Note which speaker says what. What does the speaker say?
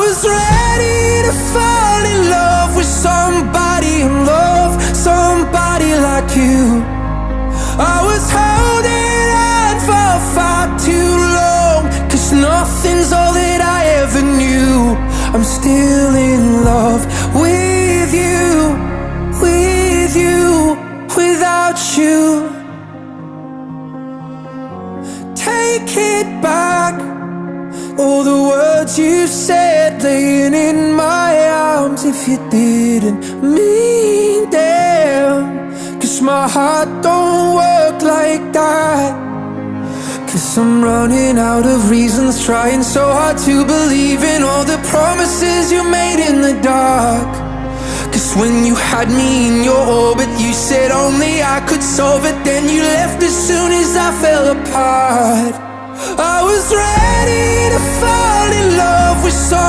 Speaker 1: was ready to fall in love with somebody and love somebody like you. I was holding on for far too long, 'cause nothing's all that I ever knew. I'm still in love with you, without you. Take it back, all the words you said laying in my arms, if you didn't mean them. 'Cause my heart don't work like that. 'Cause I'm running out of reasons, trying so hard to believe in all the promises you made in the dark. 'Cause when you had me in your orbit, you said only I could solve it. Then you left as soon as I fell apart. I was ready to fall in love with someone